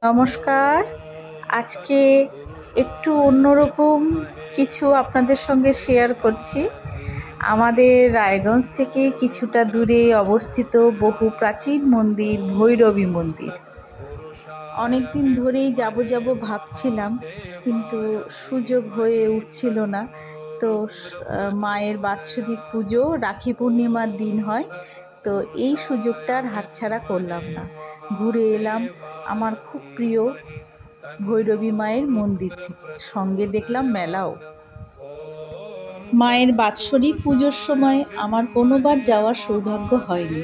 নমস্কার। আজকে একটু অন্যরকম কিছু আপনাদের সঙ্গে শেয়ার করছি। আমাদের রায়গঞ্জ থেকে কিছুটা দূরে অবস্থিত বহু প্রাচীন মন্দির ভৈরবী মন্দির। অনেক দিন ধরেই যাব ভাবছিলাম, কিন্তু সুযোগ হয়ে উঠছিল না। তো মায়ের বাৎসরিক পুজো রাখি পূর্ণিমার দিন হয়, তো এই সুযোগটা আর হাতছাড়া করলাম না। ঘুরে এলাম আমার খুব প্রিয় ভৈরবী মায়ের মন্দির থেকে, সঙ্গে দেখলাম মেলাও। মায়ের বাৎসরিক পুজোর সময় আমার কোনোবার যাওয়ার সৌভাগ্য হয়নি,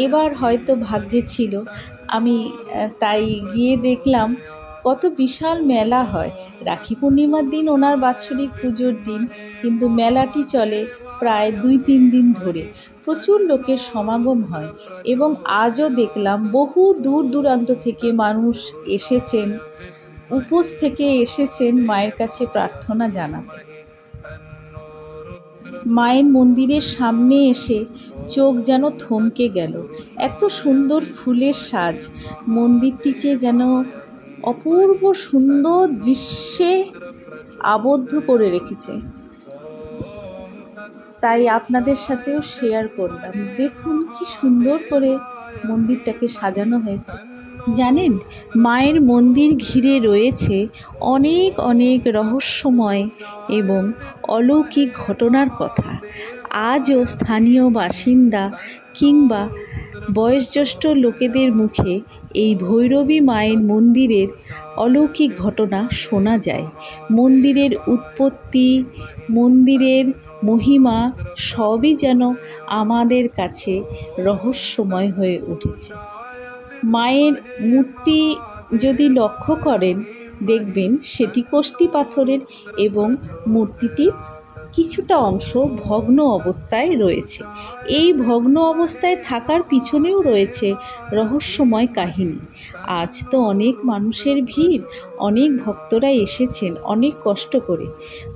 এবার হয়তো ভাগ্যে ছিল। আমি তাই গিয়ে দেখলাম কত বিশাল মেলা হয়। রাখি পূর্ণিমার দিন ওনার বাৎসরিক পুজোর দিন, কিন্তু মেলাটি চলে প্রায় 2-3 দিন ধরে। প্রচুর লোকের সমাগম হয় এবং আজও দেখলাম বহু দূর দূরান্ত থেকে মানুষ এসেছেন, উপোস থেকে এসেছেন মায়ের কাছে প্রার্থনা জানাতে। মায়ের মন্দিরের সামনে এসে চোখ যেন থমকে গেল। এত সুন্দর ফুলের সাজ মন্দিরটিকে যেন অপূর্ব সুন্দর দৃশ্যে আবদ্ধ করে রেখেছে। তাই আপনাদের সাথেও শেয়ার করলাম। দেখুন কি সুন্দর করে মন্দিরটাকে সাজানো হয়েছে। জানেন, মায়ের মন্দির ঘিরে রয়েছে অনেক অনেক রহস্যময় এবং অলৌকিক ঘটনার কথা। আজও স্থানীয় বাসিন্দা কিংবা বয়োজ্যেষ্ঠ লোকেদের মুখে এই ভৈরবী মায়ের মন্দিরের অলৌকিক ঘটনা শোনা যায়। মন্দিরের উৎপত্তি, মন্দিরের মহিমা সবই যেন আমাদের কাছে রহস্যময় হয়ে উঠেছে। মায়ের মূর্তি যদি লক্ষ্য করেন, দেখবেন সেটি কষ্টি পাথরের এবং মূর্তিটির কিছুটা অংশ ভগ্ন অবস্থায় রয়েছে। এই ভগ্ন অবস্থায় থাকার পিছনেও রয়েছে রহস্যময় কাহিনী। আজ তো অনেক মানুষের ভিড়, অনেক ভক্তরা এসেছেন অনেক কষ্ট করে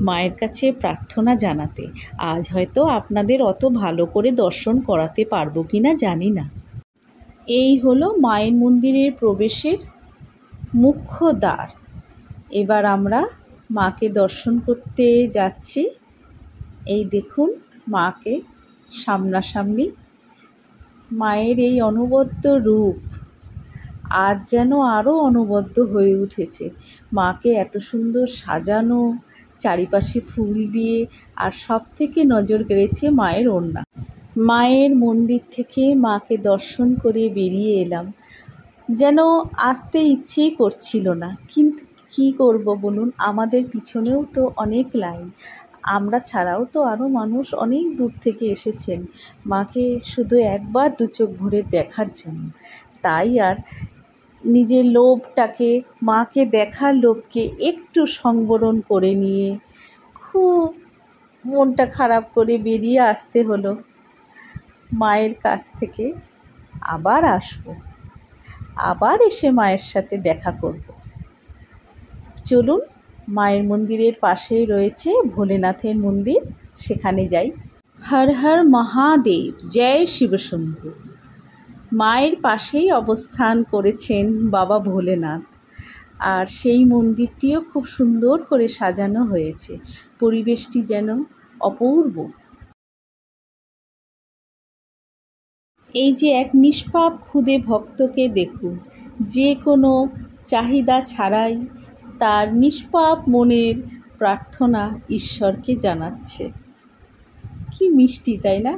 মায়ের কাছে প্রার্থনা জানাতে। আজ হয়তো আপনাদের অত ভালো করে দর্শন করাতে পারবো কিনা জানি না। এই হলো মায়ের মন্দিরের প্রবেশের মুখ্য দ্বার। এবার আমরা মাকে দর্শন করতে যাচ্ছি। এই দেখুন মাকে সামনাসামনি। মায়ের এই অনবদ্য রূপ আজ যেন আরও অনবদ্য হয়ে উঠেছে। মাকে এত সুন্দর সাজানো, চারিপাশে ফুল দিয়ে, আর সব থেকে নজর কেড়েছে মায়ের ওড়না। মায়ের মন্দির থেকে মাকে দর্শন করে বেরিয়ে এলাম, যেন আসতে ইচ্ছেই করছিল না। কিন্তু কী করব বলুন, আমাদের পিছনেও তো অনেক লাইন। আমরা ছাড়াও তো আরও মানুষ অনেক দূর থেকে এসেছেন মাকে শুধু একবার দু চোখ ভরে দেখার জন্য। তাই আর নিজের লোভটাকে, মাকে দেখার লোভকে একটু সংবরণ করে নিয়ে খুব মনটা খারাপ করে বেরিয়ে আসতে হলো। মায়ের কাছ থেকে আবার আসবো, আবার এসে মায়ের সাথে দেখা করব। চলুন, মায়ের মন্দিরের পাশেই রয়েছে ভোলেনাথের মন্দির, সেখানে যাই। হর হর মহাদেব, জয় শিবশম্ভু। মায়ের পাশেই অবস্থান করেছেন বাবা ভোলেনাথ, আর সেই মন্দিরটিও খুব সুন্দর করে সাজানো হয়েছে। পরিবেশটি যেন অপূর্ব। এই যে এক নিষ্পাপ ক্ষুদে ভক্তকে দেখুন, যে কোনো চাহিদা ছাড়াই তার নিষ্পাপ মনের প্রার্থনা ঈশ্বরকে জানাচ্ছে। কি মিষ্টি, তাই না?